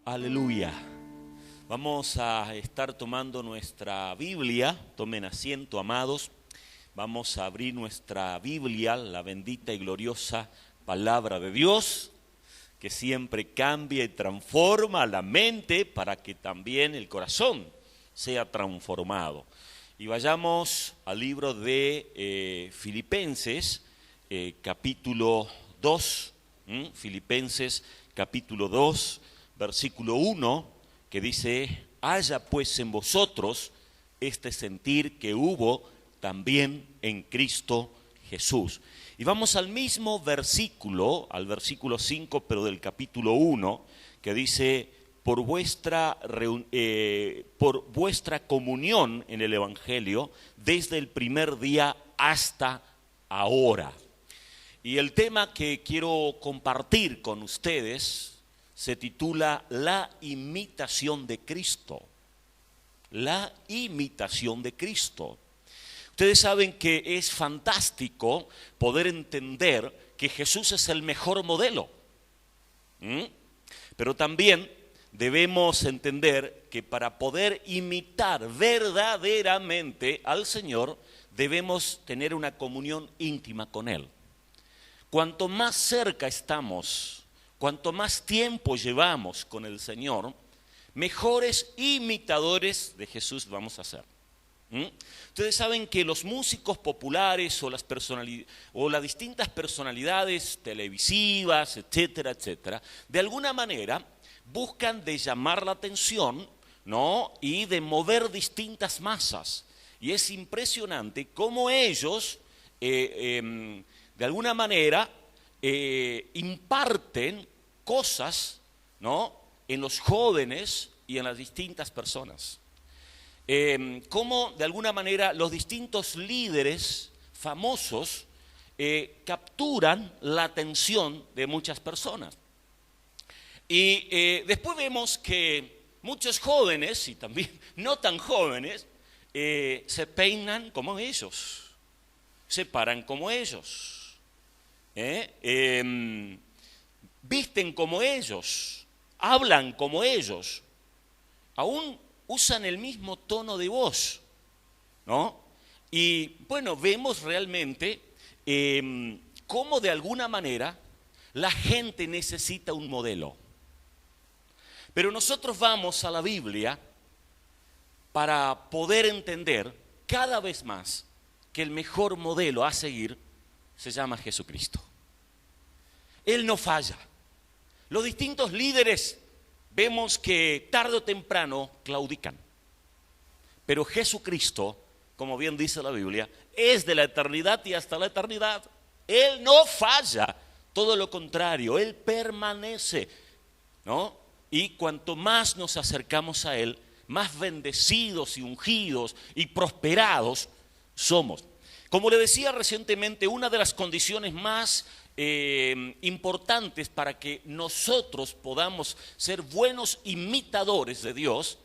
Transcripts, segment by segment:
Aleluya. Vamos a estar tomando nuestra Biblia. Tomen asiento, amados. Vamos a abrir nuestra Biblia, la bendita y gloriosa palabra de Dios, que siempre cambia y transforma la mente para que también el corazón sea transformado. Y vayamos al libro de Filipenses, capítulo 2. Filipenses, capítulo 2, versículo 1, que dice: haya pues en vosotros este sentir que hubo también en Cristo Jesús. Y vamos al mismo versículo, al versículo 5, pero del capítulo 1, que dice: por vuestra comunión en el Evangelio desde el primer día hasta ahora. Y el tema que quiero compartir con ustedes se titula La imitación de Cristo. La imitación de Cristo. Ustedes saben que es fantástico poder entender que Jesús es el mejor modelo. Pero también debemos entender que para poder imitar verdaderamente al Señor, debemos tener una comunión íntima con Él. Cuanto más cerca estamos, cuanto más tiempo llevamos con el Señor, mejores imitadores de Jesús vamos a ser. Ustedes saben que los músicos populares o las distintas personalidades televisivas, etcétera, etcétera, de alguna manera buscan de llamar la atención, ¿no?, y de mover distintas masas. Y es impresionante cómo ellos de alguna manera imparten cosas, ¿no?, en los jóvenes y en las distintas personas. Cómo de alguna manera los distintos líderes famosos capturan la atención de muchas personas. Y después vemos que muchos jóvenes, y también no tan jóvenes, se peinan como ellos, se paran como ellos. Visten como ellos, hablan como ellos, aún usan el mismo tono de voz, ¿no? Y bueno, vemos realmente cómo de alguna manera la gente necesita un modelo. Pero nosotros vamos a la Biblia para poder entender cada vez más que el mejor modelo a seguir se llama Jesucristo. Él no falla. Los distintos líderes vemos que tarde o temprano claudican. Pero Jesucristo, como bien dice la Biblia, es de la eternidad y hasta la eternidad. Él no falla, todo lo contrario, Él permanece, ¿no? Y cuanto más nos acercamos a Él, más bendecidos y ungidos y prosperados somos. Como le decía recientemente, una de las condiciones más importantes para que nosotros podamos ser buenos imitadores de Dios,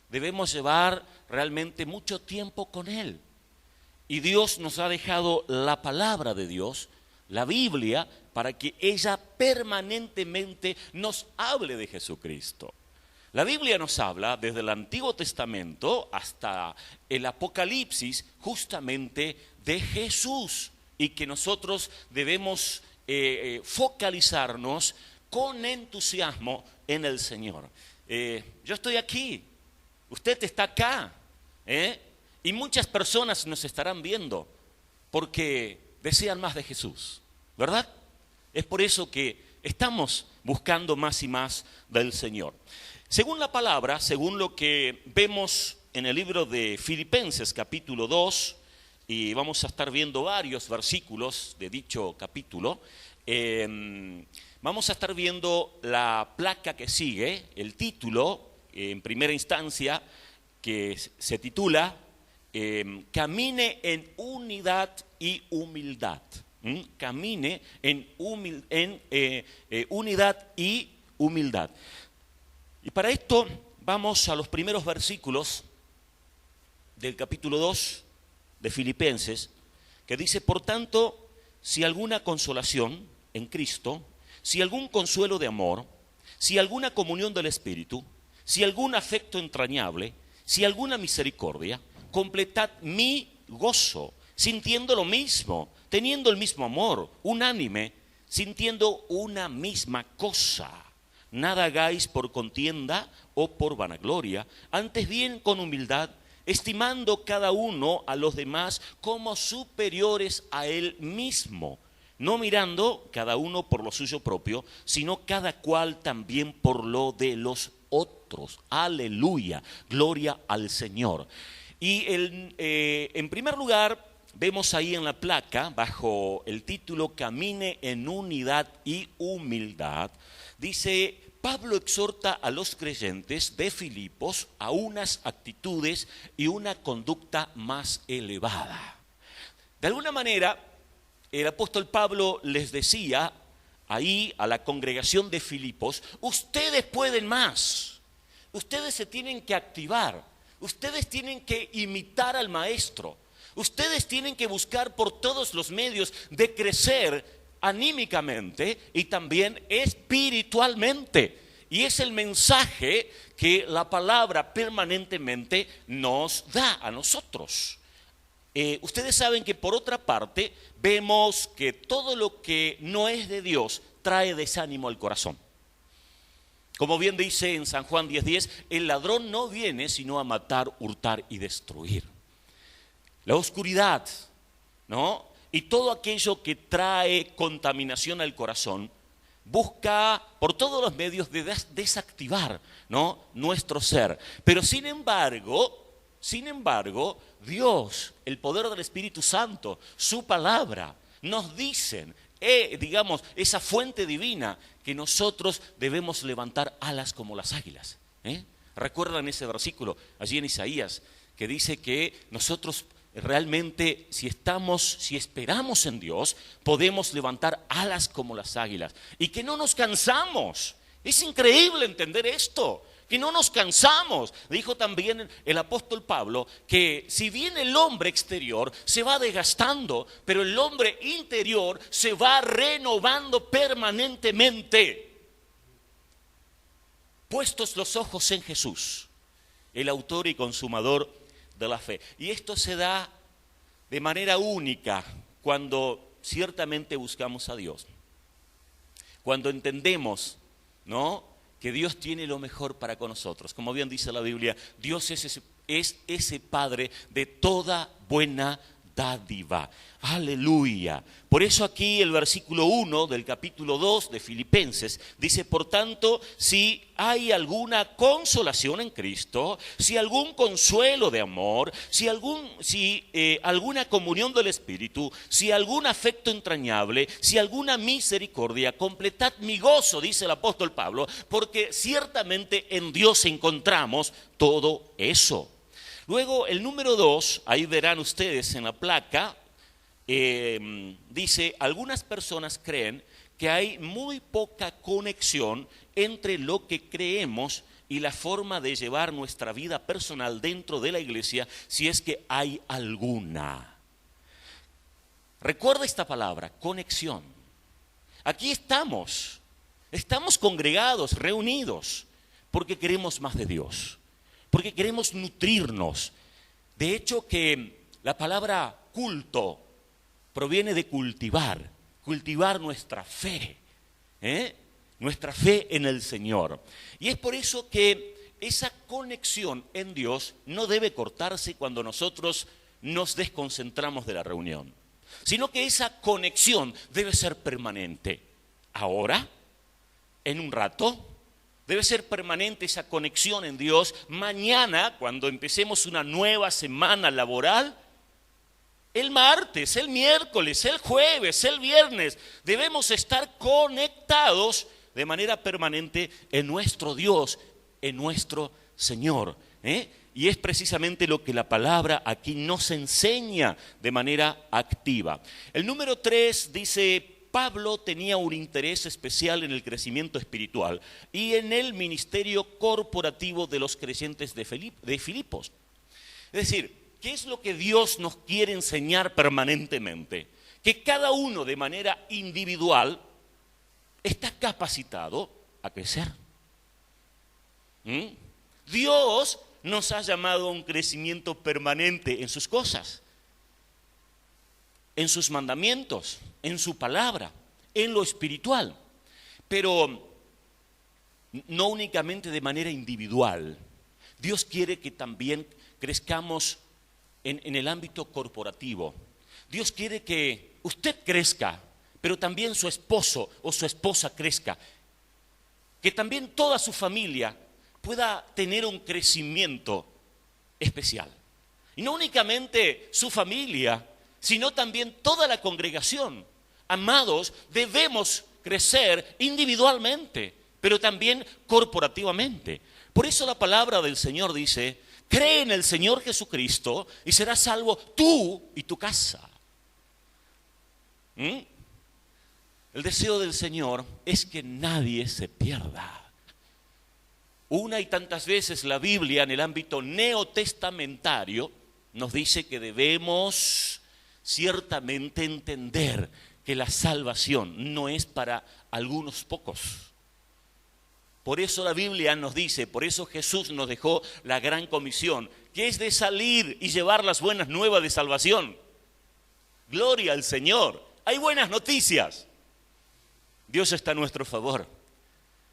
debemos llevar realmente mucho tiempo con Él. Y Dios nos ha dejado la palabra de Dios, la Biblia, para que ella permanentemente nos hable de Jesucristo. La Biblia nos habla desde el Antiguo Testamento hasta el Apocalipsis justamente de Jesús, y que nosotros debemos focalizarnos con entusiasmo en el Señor. Yo estoy aquí, usted está acá, y muchas personas nos estarán viendo porque desean más de Jesús, ¿verdad? Es por eso que estamos buscando más y más del Señor. Según la palabra, según lo que vemos en el libro de Filipenses capítulo 2, y vamos a estar viendo varios versículos de dicho capítulo, vamos a estar viendo la placa que sigue, el título en primera instancia, que se titula Camine en unidad y humildad. Camine en unidad y humildad. Y para esto vamos a los primeros versículos del capítulo 2 de Filipenses, que dice: por tanto, si alguna consolación en Cristo, si algún consuelo de amor, si alguna comunión del Espíritu, si algún afecto entrañable, si alguna misericordia, completad mi gozo, sintiendo lo mismo, teniendo el mismo amor, unánime, sintiendo una misma cosa. Nada hagáis por contienda o por vanagloria, antes bien con humildad, estimando cada uno a los demás como superiores a él mismo, no mirando cada uno por lo suyo propio, sino cada cual también por lo de los otros. Aleluya, gloria al Señor. Y en primer lugar, vemos ahí en la placa, bajo el título Camine en unidad y humildad, dice: Pablo exhorta a los creyentes de Filipos a unas actitudes y una conducta más elevada. De alguna manera, el apóstol Pablo les decía ahí a la congregación de Filipos: ustedes pueden más, ustedes se tienen que activar, ustedes tienen que imitar al maestro, ustedes tienen que buscar por todos los medios de crecer anímicamente y también espiritualmente. Y es el mensaje que la palabra permanentemente nos da a nosotros. Ustedes saben que por otra parte vemos que todo lo que no es de Dios trae desánimo al corazón. Como bien dice en San Juan 10:10, el ladrón no viene sino a matar, hurtar y destruir. La oscuridad, ¿no?, y todo aquello que trae contaminación al corazón busca por todos los medios de desactivar, ¿no?, nuestro ser. Pero sin embargo, Dios, el poder del Espíritu Santo, su palabra, nos dicen, digamos, esa fuente divina, que nosotros debemos levantar alas como las águilas. ¿Recuerdan ese versículo allí en Isaías que dice que nosotros realmente, si esperamos en Dios, podemos levantar alas como las águilas y que no nos cansamos? Es increíble entender esto, que no nos cansamos. Dijo también el apóstol Pablo que si bien el hombre exterior se va desgastando, pero el hombre interior se va renovando permanentemente. Puestos los ojos en Jesús, el autor y consumador de la fe. Y esto se da de manera única cuando ciertamente buscamos a Dios. Cuando entendemos, ¿no?, que Dios tiene lo mejor para con nosotros. Como bien dice la Biblia, Dios es ese Padre de toda buena dádiva. Aleluya. Por eso aquí el versículo 1 del capítulo 2 de Filipenses dice: por tanto, si hay alguna consolación en Cristo, si algún consuelo de amor, si alguna comunión del Espíritu, si algún afecto entrañable, si alguna misericordia, completad mi gozo, dice el apóstol Pablo, porque ciertamente en Dios encontramos todo eso. Luego el número 2, ahí verán ustedes en la placa, dice: algunas personas creen que hay muy poca conexión entre lo que creemos y la forma de llevar nuestra vida personal dentro de la iglesia, si es que hay alguna. Recuerda esta palabra, conexión. Aquí estamos congregados, reunidos, porque queremos más de Dios, porque queremos nutrirnos. De hecho que la palabra culto proviene de cultivar nuestra fe, nuestra fe en el Señor. Y es por eso que esa conexión en Dios no debe cortarse cuando nosotros nos desconcentramos de la reunión, sino que esa conexión debe ser permanente. Ahora, en un rato, debe ser permanente esa conexión en Dios. Mañana, cuando empecemos una nueva semana laboral, el martes, el miércoles, el jueves, el viernes, debemos estar conectados de manera permanente en nuestro Dios, en nuestro Señor. Y es precisamente lo que la palabra aquí nos enseña de manera activa. El número 3 dice: Pablo tenía un interés especial en el crecimiento espiritual y en el ministerio corporativo de los creyentes de Filipos. Es decir, ¿qué es lo que Dios nos quiere enseñar permanentemente? Que cada uno de manera individual está capacitado a crecer. ¿Mm? Dios nos ha llamado a un crecimiento permanente en sus cosas, en sus mandamientos, en su palabra, en lo espiritual, pero no únicamente de manera individual. Dios quiere que también crezcamos en el ámbito corporativo. Dios quiere que usted crezca, pero también su esposo o su esposa crezca. Que también toda su familia pueda tener un crecimiento especial. Y no únicamente su familia, sino también toda la congregación. Amados, debemos crecer individualmente, pero también corporativamente. Por eso la palabra del Señor dice: cree en el Señor Jesucristo y serás salvo tú y tu casa. El deseo del Señor es que nadie se pierda. Una y tantas veces la Biblia en el ámbito neotestamentario nos dice que debemos ciertamente entender que la salvación no es para algunos pocos. Por eso la Biblia nos dice, por eso Jesús nos dejó la gran comisión, que es de salir y llevar las buenas nuevas de salvación. Gloria al Señor. Hay buenas noticias. Dios está a nuestro favor.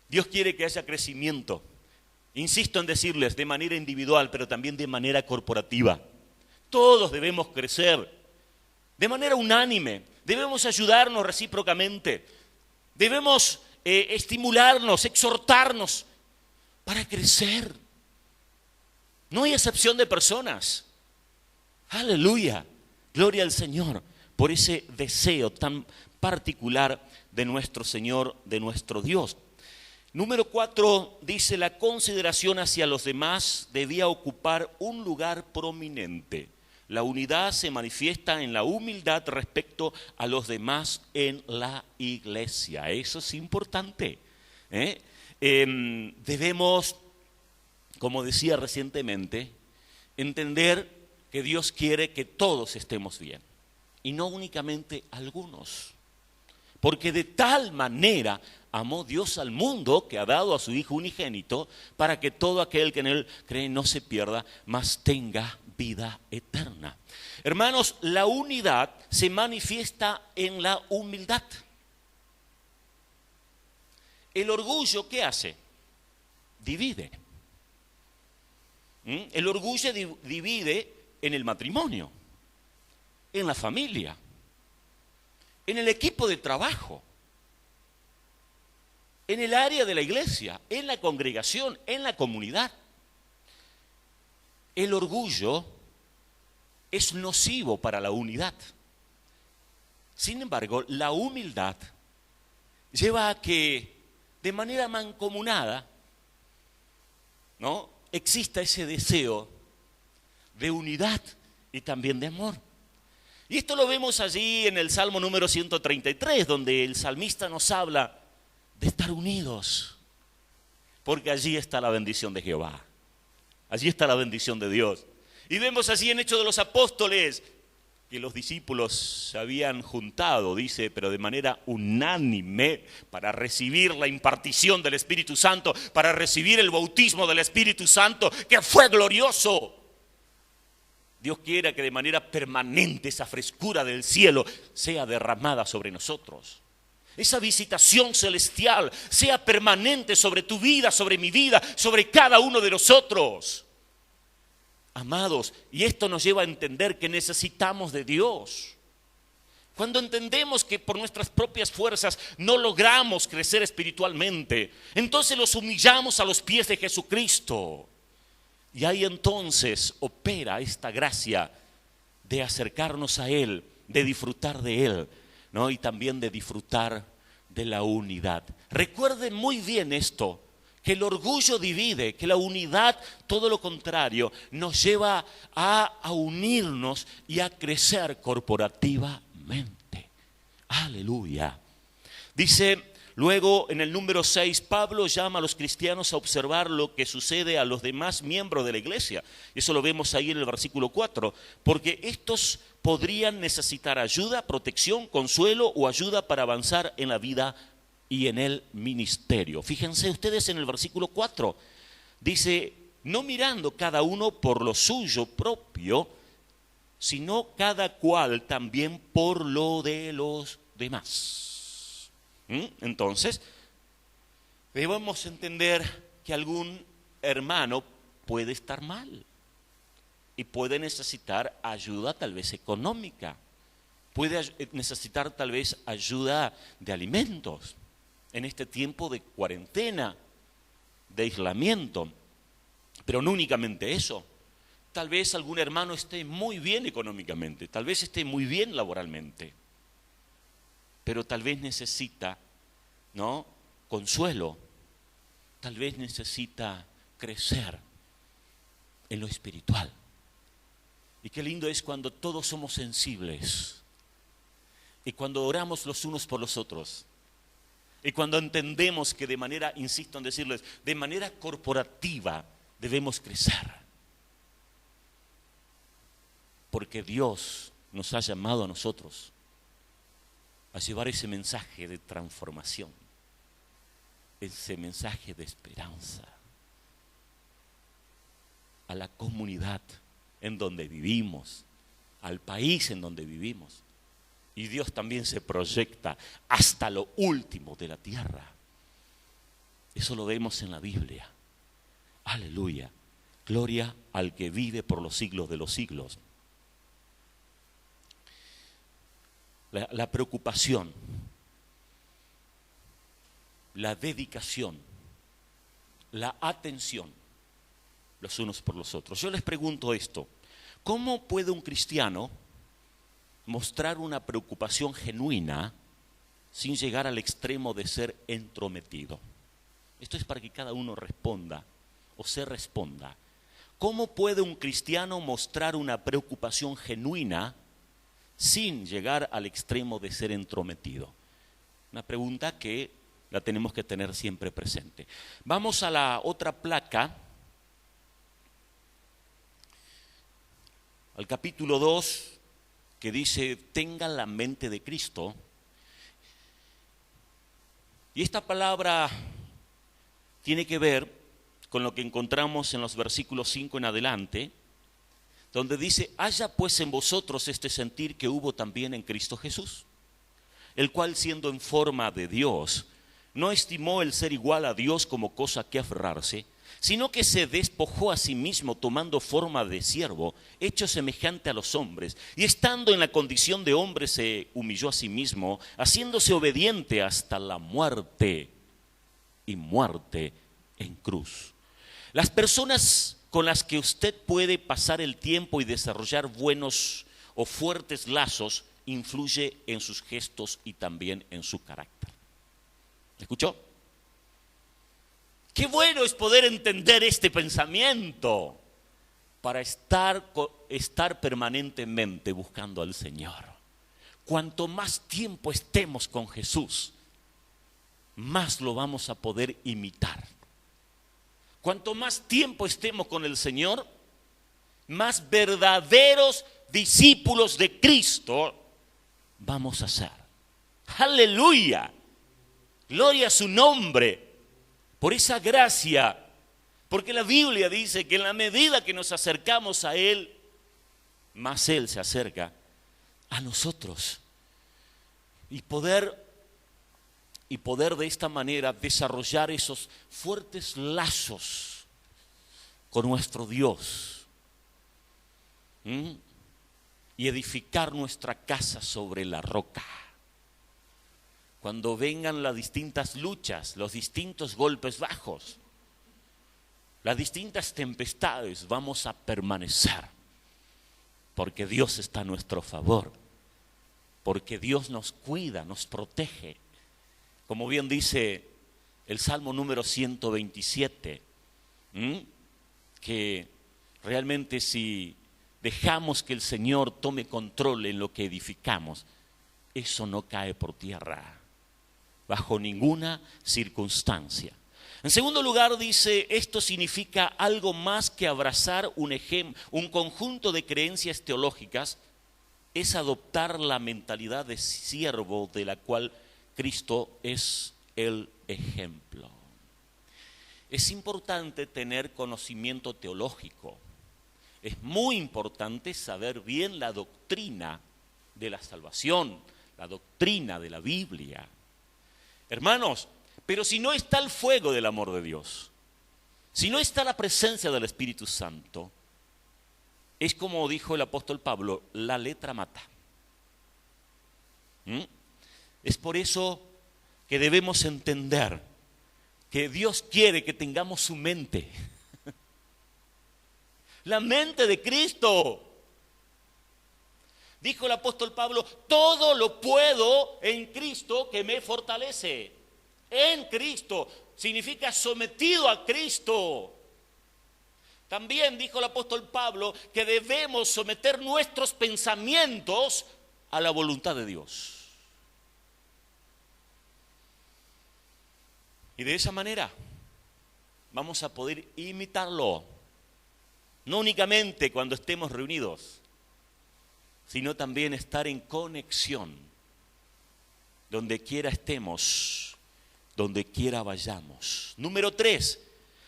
Dios quiere que haya crecimiento. Insisto en decirles, de manera individual, pero también de manera corporativa. Todos debemos crecer de manera unánime. Debemos ayudarnos recíprocamente. Debemos estimularnos, exhortarnos para crecer. No hay excepción de personas. Aleluya. Gloria al Señor por ese deseo tan particular de nuestro Señor, de nuestro Dios. Número 4 dice: la consideración hacia los demás debía ocupar un lugar prominente. La unidad se manifiesta en la humildad respecto a los demás en la iglesia. Eso es importante. Debemos, como decía recientemente, entender que Dios quiere que todos estemos bien y no únicamente algunos. Porque de tal manera amó Dios al mundo que ha dado a su Hijo unigénito para que todo aquel que en Él cree no se pierda, mas tenga vida eterna. Hermanos, la unidad se manifiesta en la humildad. El orgullo, ¿qué hace? Divide. El orgullo divide en el matrimonio, en la familia, en el equipo de trabajo, en el área de la iglesia, en la congregación, en la comunidad. El orgullo es nocivo para la unidad. Sin embargo, la humildad lleva a que de manera mancomunada, ¿no?, exista ese deseo de unidad y también de amor. Y esto lo vemos allí en el Salmo número 133, donde el salmista nos habla de estar unidos, porque allí está la bendición de Jehová, allí está la bendición de Dios. Y vemos así en Hechos de los Apóstoles que los discípulos se habían juntado, dice, pero de manera unánime para recibir la impartición del Espíritu Santo, para recibir el bautismo del Espíritu Santo, que fue glorioso. Dios quiera que de manera permanente esa frescura del cielo sea derramada sobre nosotros. Esa visitación celestial sea permanente sobre tu vida, sobre mi vida, sobre cada uno de nosotros. Amados, y esto nos lleva a entender que necesitamos de Dios. Cuando entendemos que por nuestras propias fuerzas no logramos crecer espiritualmente, entonces los humillamos a los pies de Jesucristo. Y ahí entonces opera esta gracia de acercarnos a Él, de disfrutar de Él, ¿no?, y también de disfrutar de la unidad. Recuerden muy bien esto, que el orgullo divide, que la unidad, todo lo contrario, nos lleva a unirnos y a crecer corporativamente. Aleluya. Dice luego en el número 6, Pablo llama a los cristianos a observar lo que sucede a los demás miembros de la iglesia. Eso lo vemos ahí en el versículo 4, porque estos podrían necesitar ayuda, protección, consuelo o ayuda para avanzar en la vida y en el ministerio. Fíjense ustedes en el versículo 4, Dice, no mirando cada uno por lo suyo propio, sino cada cual también por lo de los demás. Entonces, debemos entender que algún hermano puede estar mal y puede necesitar ayuda tal vez económica, puede necesitar tal vez ayuda de alimentos en este tiempo de cuarentena, de aislamiento, pero no únicamente eso. Tal vez algún hermano esté muy bien económicamente, tal vez esté muy bien laboralmente, pero tal vez necesita, ¿no?, consuelo, tal vez necesita crecer en lo espiritual. Y qué lindo es cuando todos somos sensibles y cuando oramos los unos por los otros y cuando entendemos que de manera, insisto en decirles, de manera corporativa debemos crecer. Porque Dios nos ha llamado a nosotros a llevar ese mensaje de transformación, ese mensaje de esperanza a la comunidad en donde vivimos, al país en donde vivimos. Y Dios también se proyecta hasta lo último de la tierra. Eso lo vemos en la Biblia. Aleluya. Gloria al que vive por los siglos de los siglos. La preocupación, la dedicación, la atención los unos por los otros. Yo les pregunto esto: ¿cómo puede un cristiano mostrar una preocupación genuina sin llegar al extremo de ser entrometido? Esto es para que cada uno responda o se responda. ¿Cómo puede un cristiano mostrar una preocupación genuina sin llegar al extremo de ser entrometido? Una pregunta que la tenemos que tener siempre presente. Vamos a la otra placa, al capítulo 2, que dice, tengan la mente de Cristo. Y esta palabra tiene que ver con lo que encontramos en los versículos 5 en adelante, donde dice, haya pues en vosotros este sentir que hubo también en Cristo Jesús, el cual siendo en forma de Dios, no estimó el ser igual a Dios como cosa que aferrarse, sino que se despojó a sí mismo tomando forma de siervo, hecho semejante a los hombres, y estando en la condición de hombre se humilló a sí mismo, haciéndose obediente hasta la muerte, y muerte en cruz. Las personas con las que usted puede pasar el tiempo y desarrollar buenos o fuertes lazos influye en sus gestos y también en su carácter. ¿Escuchó? Qué bueno es poder entender este pensamiento para estar permanentemente buscando al Señor. Cuanto más tiempo estemos con Jesús, más lo vamos a poder imitar. Cuanto más tiempo estemos con el Señor, más verdaderos discípulos de Cristo vamos a ser. ¡Aleluya! Gloria a su nombre por esa gracia, porque la Biblia dice que en la medida que nos acercamos a Él, más Él se acerca a nosotros. Y poder de esta manera desarrollar esos fuertes lazos con nuestro Dios, y edificar nuestra casa sobre la roca. Cuando vengan las distintas luchas, los distintos golpes bajos, las distintas tempestades, vamos a permanecer, porque Dios está a nuestro favor, porque Dios nos cuida, nos protege. Como bien dice el Salmo número 127, que realmente si dejamos que el Señor tome control en lo que edificamos, eso no cae por tierra, bajo ninguna circunstancia. En segundo lugar dice, esto significa algo más que abrazar un conjunto de creencias teológicas, es adoptar la mentalidad de siervo de la cual Cristo es el ejemplo. es importante tener conocimiento teológico. Es muy importante saber bien la doctrina de la salvación, la doctrina de la Biblia. Hermanos, pero si no está el fuego del amor de Dios, si no está la presencia del Espíritu Santo, es como dijo el apóstol Pablo, la letra mata. Es por eso que debemos entender que Dios quiere que tengamos su mente. La mente de Cristo. Dijo el apóstol Pablo, todo lo puedo en Cristo que me fortalece. En Cristo significa sometido a Cristo. También dijo el apóstol Pablo que debemos someter nuestros pensamientos a la voluntad de Dios. Y de esa manera vamos a poder imitarlo, no únicamente cuando estemos reunidos, sino también estar en conexión, donde quiera estemos, donde quiera vayamos. Número 3,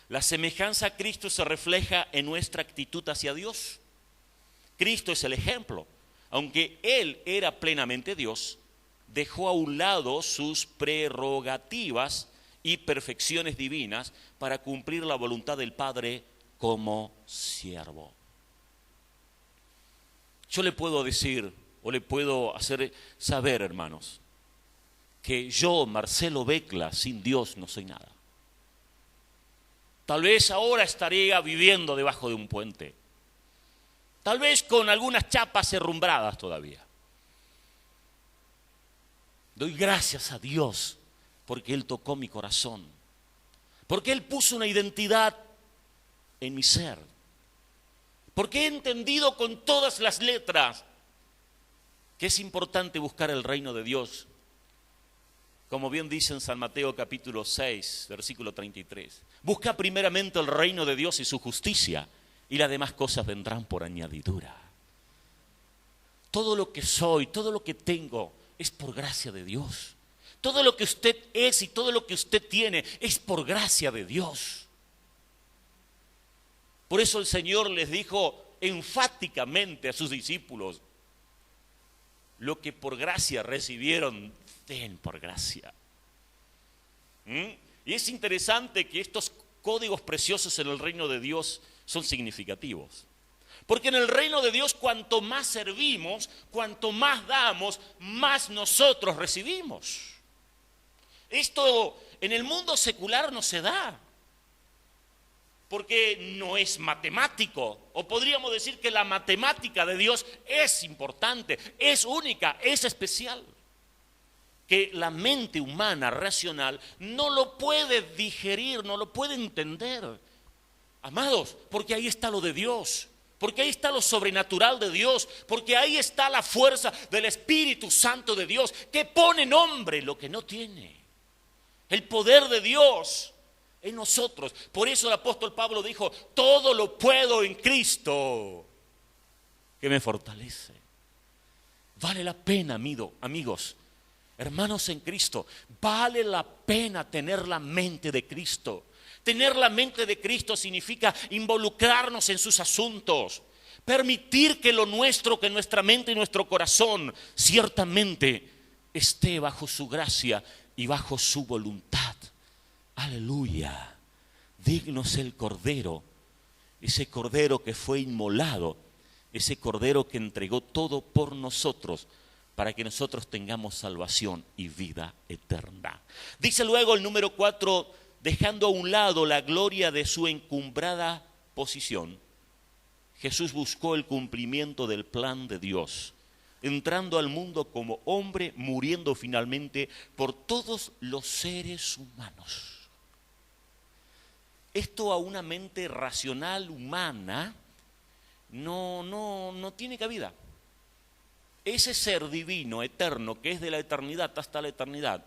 la semejanza a Cristo se refleja en nuestra actitud hacia Dios. Cristo es el ejemplo. Aunque Él era plenamente Dios, dejó a un lado sus prerrogativas y perfecciones divinas para cumplir la voluntad del Padre como siervo. Yo le puedo decir o le puedo hacer saber, hermanos, que yo, Marcelo Becla, sin Dios no soy nada. Tal vez ahora estaría viviendo debajo de un puente, tal vez con algunas chapas herrumbradas todavía. Doy gracias a Dios porque Él tocó mi corazón, porque Él puso una identidad en mi ser, porque he entendido con todas las letras que es importante buscar el reino de Dios, como bien dice en San Mateo capítulo 6, versículo 33. Busca primeramente el reino de Dios y su justicia, y las demás cosas vendrán por añadidura. Todo lo que soy, todo lo que tengo, es por gracia de Dios. Todo lo que usted es y todo lo que usted tiene es por gracia de Dios. Por eso el Señor les dijo enfáticamente a sus discípulos, lo que por gracia recibieron, den por gracia. Y es interesante que estos códigos preciosos en el reino de Dios son significativos. Porque en el reino de Dios, cuanto más servimos, cuanto más damos, más nosotros recibimos. Esto en el mundo secular no se da, porque no es matemático, o podríamos decir que la matemática de Dios es importante, es única, es especial, que la mente humana racional no lo puede digerir, no lo puede entender. Amados, porque ahí está lo de Dios, porque ahí está lo sobrenatural de Dios, porque ahí está la fuerza del Espíritu Santo de Dios, que pone nombre lo que no tiene. El poder de Dios en nosotros. Por eso el apóstol Pablo dijo, todo lo puedo en Cristo que me fortalece. Vale la pena, amigos, hermanos en Cristo, vale la pena tener la mente de Cristo. Tener la mente de Cristo significa involucrarnos en sus asuntos, permitir que lo nuestro, que nuestra mente y nuestro corazón ciertamente esté bajo su gracia y bajo su voluntad. Aleluya. Digno es el Cordero, ese Cordero que fue inmolado, ese Cordero que entregó todo por nosotros, para que nosotros tengamos salvación y vida eterna. Dice luego el número 4, dejando a un lado la gloria de su encumbrada posición, Jesús buscó el cumplimiento del plan de Dios, entrando al mundo como hombre, muriendo finalmente por todos los seres humanos. Esto a una mente racional humana no tiene cabida. Ese ser divino, eterno, que es de la eternidad hasta la eternidad,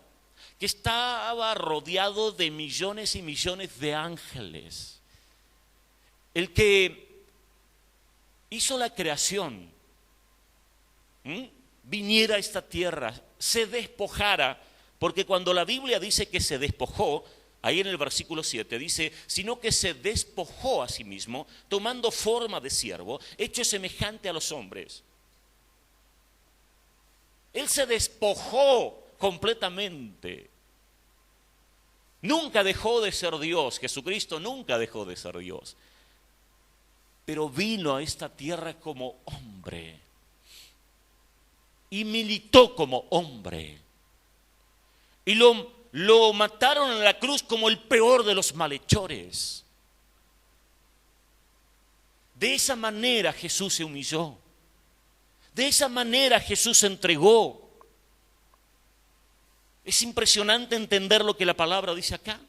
que estaba rodeado de millones y millones de ángeles, el que hizo la creación, viniera a esta tierra, se despojara, porque cuando la Biblia dice que se despojó, ahí en el versículo 7 dice, sino que se despojó a sí mismo, tomando forma de siervo, hecho semejante a los hombres. Él se despojó completamente. Nunca dejó de ser Dios, Jesucristo nunca dejó de ser Dios. Pero vino a esta tierra como hombre y militó como hombre. Y lo mataron en la cruz como el peor de los malhechores. De esa manera Jesús se humilló. De esa manera Jesús se entregó. Es impresionante entender lo que la palabra dice acá.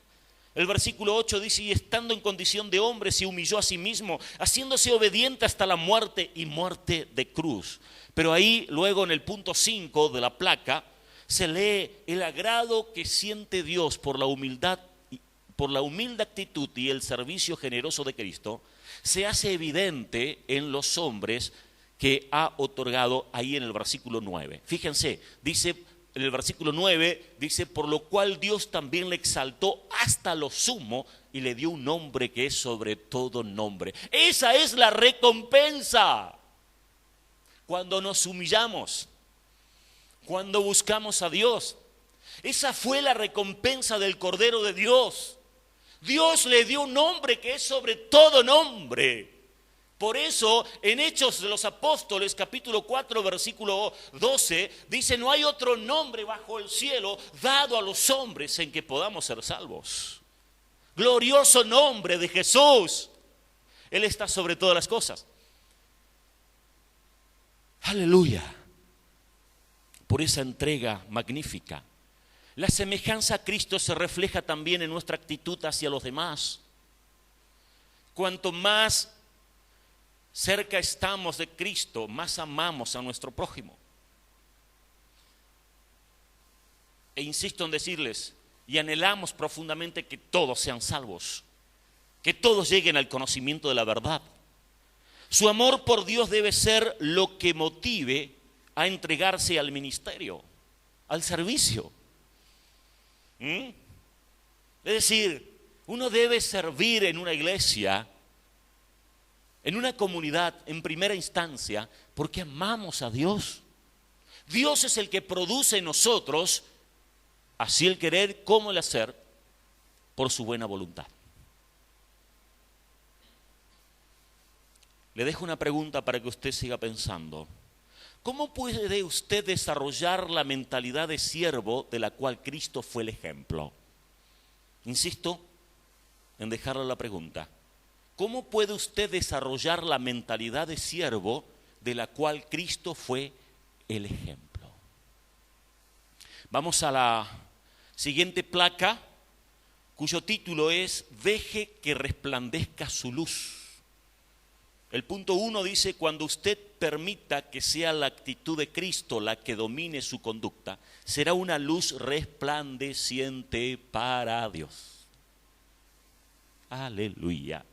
El versículo 8 dice, y estando en condición de hombre se humilló a sí mismo, haciéndose obediente hasta la muerte y muerte de cruz. Pero ahí luego en el punto 5 de la placa se lee el agrado que siente Dios por la humildad, por la humilde actitud y el servicio generoso de Cristo, se hace evidente en los hombres que ha otorgado ahí en el versículo 9. Fíjense, dice en el versículo 9, dice, por lo cual Dios también le exaltó hasta lo sumo y le dio un nombre que es sobre todo nombre. Esa es la recompensa. Cuando nos humillamos, cuando buscamos a Dios, esa fue la recompensa del Cordero de Dios. Dios le dio un nombre que es sobre todo nombre. Por eso, en Hechos de los Apóstoles, capítulo 4, versículo 12, dice, no hay otro nombre bajo el cielo dado a los hombres en que podamos ser salvos. Glorioso nombre de Jesús. Él está sobre todas las cosas. Aleluya. Por esa entrega magnífica. La semejanza a Cristo se refleja también en nuestra actitud hacia los demás. Cuanto más cerca estamos de Cristo, más amamos a nuestro prójimo. E insisto en decirles, y anhelamos profundamente que todos sean salvos, que todos lleguen al conocimiento de la verdad. Su amor por Dios debe ser lo que motive a entregarse al ministerio, al servicio. Es decir, uno debe servir en una iglesia, en una comunidad, en primera instancia, porque amamos a Dios. Dios es el que produce en nosotros, así el querer como el hacer, por su buena voluntad. Le dejo una pregunta para que usted siga pensando. ¿Cómo puede usted desarrollar la mentalidad de siervo de la cual Cristo fue el ejemplo? Insisto en dejarle la pregunta. ¿Cómo puede usted desarrollar la mentalidad de siervo de la cual Cristo fue el ejemplo? Vamos a la siguiente placa, cuyo título es Deje que resplandezca su luz. El punto 1 dice, cuando usted permita que sea la actitud de Cristo la que domine su conducta, será una luz resplandeciente para Dios. Aleluya.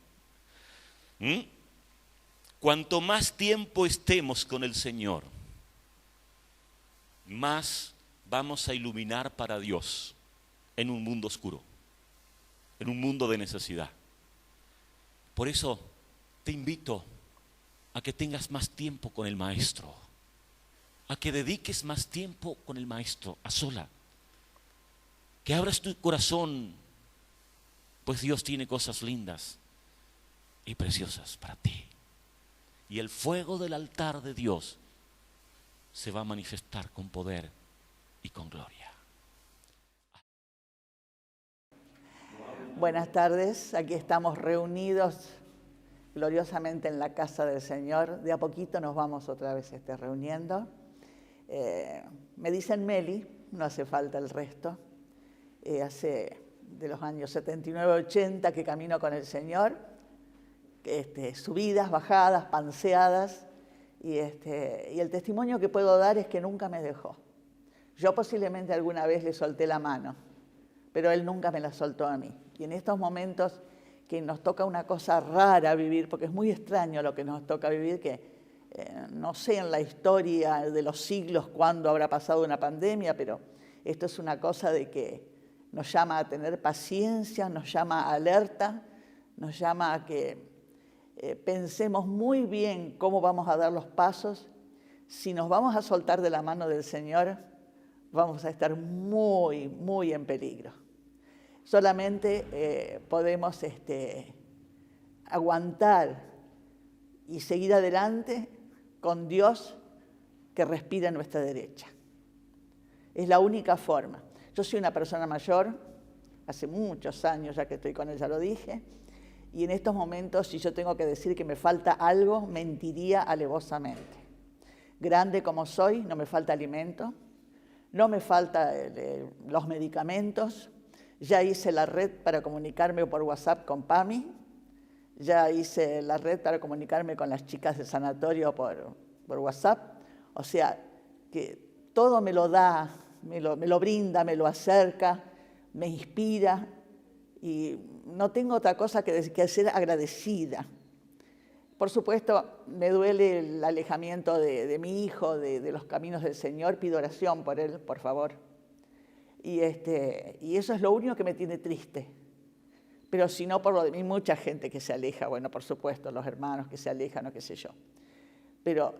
Cuanto más tiempo estemos con el Señor, más vamos a iluminar para Dios en un mundo oscuro, en un mundo de necesidad. Por eso te invito a que tengas más tiempo con el Maestro, a que dediques más tiempo con el Maestro, a sola, que abras tu corazón, pues Dios tiene cosas lindas y preciosas para ti. Y el fuego del altar de Dios se va a manifestar con poder y con gloria. Buenas tardes, aquí estamos reunidos gloriosamente en la casa del Señor. De a poquito nos vamos otra vez reuniendo. Me dicen Meli, no hace falta el resto. Hace de los años 79-80 que camino con el Señor. Subidas, bajadas, panseadas. Y el testimonio que puedo dar es que nunca me dejó. Yo posiblemente alguna vez le solté la mano, pero Él nunca me la soltó a mí. Y en estos momentos que nos toca una cosa rara vivir, porque es muy extraño lo que nos toca vivir, que no sé en la historia de los siglos cuándo habrá pasado una pandemia, pero esto es una cosa de que nos llama a tener paciencia, nos llama a alerta, nos llama a que pensemos muy bien cómo vamos a dar los pasos. Si nos vamos a soltar de la mano del Señor, vamos a estar muy, muy en peligro. Solamente podemos aguantar y seguir adelante con Dios que respira a nuestra derecha. Es la única forma. Yo soy una persona mayor, hace muchos años ya que estoy con él, ya lo dije, y en estos momentos, si yo tengo que decir que me falta algo, mentiría alevosamente. Grande como soy, no me falta alimento, no me faltan los medicamentos, ya hice la red para comunicarme por WhatsApp con PAMI, ya hice la red para comunicarme con las chicas del sanatorio por WhatsApp, o sea, que todo me lo da, me lo brinda, me lo acerca, me inspira y no tengo otra cosa que ser agradecida. Por supuesto, me duele el alejamiento de mi hijo, de los caminos del Señor. Pido oración por él, por favor. Y eso es lo único que me tiene triste. Pero si no, por lo de mí, mucha gente que se aleja. Bueno, por supuesto, los hermanos que se alejan o qué sé yo. Pero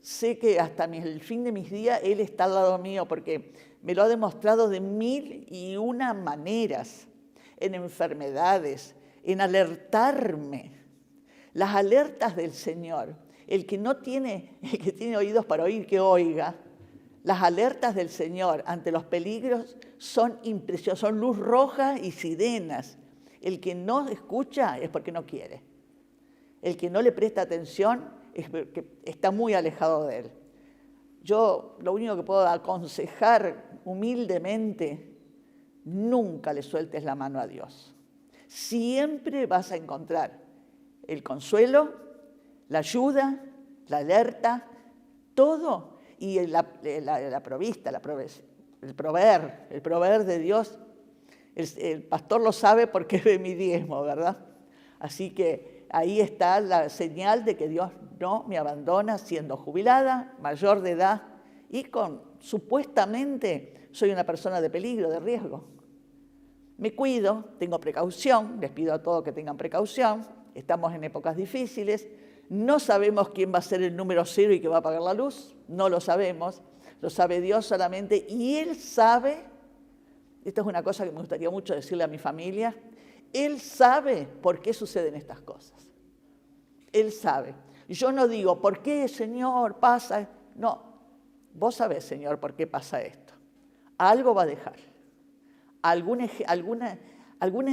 sé que hasta el fin de mis días Él está al lado mío porque me lo ha demostrado de 1001 maneras, en enfermedades, en alertarme. Las alertas del Señor, el que tiene oídos para oír, que oiga. Las alertas del Señor ante los peligros son impresionantes, son luz roja y sirenas. El que no escucha es porque no quiere. El que no le presta atención es porque está muy alejado de Él. Yo lo único que puedo aconsejar humildemente, nunca le sueltes la mano a Dios. Siempre vas a encontrar el consuelo, la ayuda, la alerta, todo, y la provista, el proveer de Dios. El pastor lo sabe porque ve mi diezmo, ¿verdad? Así que ahí está la señal de que Dios no me abandona siendo jubilada, mayor de edad y supuestamente soy una persona de peligro, de riesgo. Me cuido, tengo precaución, les pido a todos que tengan precaución. Estamos en épocas difíciles, no sabemos quién va a ser el número 0 y que va a apagar la luz, no lo sabemos, lo sabe Dios solamente, y Él sabe, esta es una cosa que me gustaría mucho decirle a mi familia, Él sabe por qué suceden estas cosas. Él sabe. Yo no digo, ¿por qué, Señor, pasa? No, vos sabés, Señor, por qué pasa esto. Algo va a dejar, alguna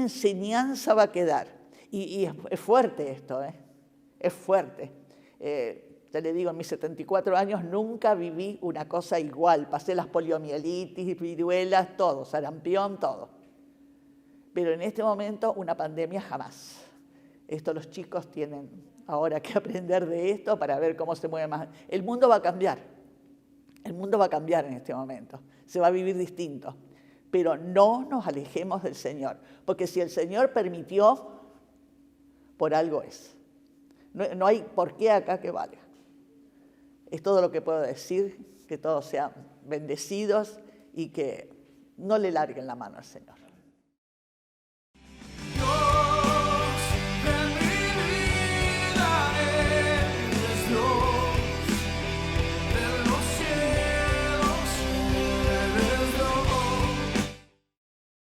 enseñanza va a quedar. Y es fuerte esto, es fuerte. Ya le digo, en mis 74 años nunca viví una cosa igual. Pasé las poliomielitis, viruelas, todo, sarampión, todo. Pero en este momento una pandemia jamás. Esto los chicos tienen ahora que aprender de esto para ver cómo se mueve más. El mundo va a cambiar. El mundo va a cambiar en este momento. Se va a vivir distinto. Pero no nos alejemos del Señor. Porque si el Señor permitió, por algo es. No hay por qué acá que valga. Es todo lo que puedo decir, que todos sean bendecidos y que no le larguen la mano al Señor.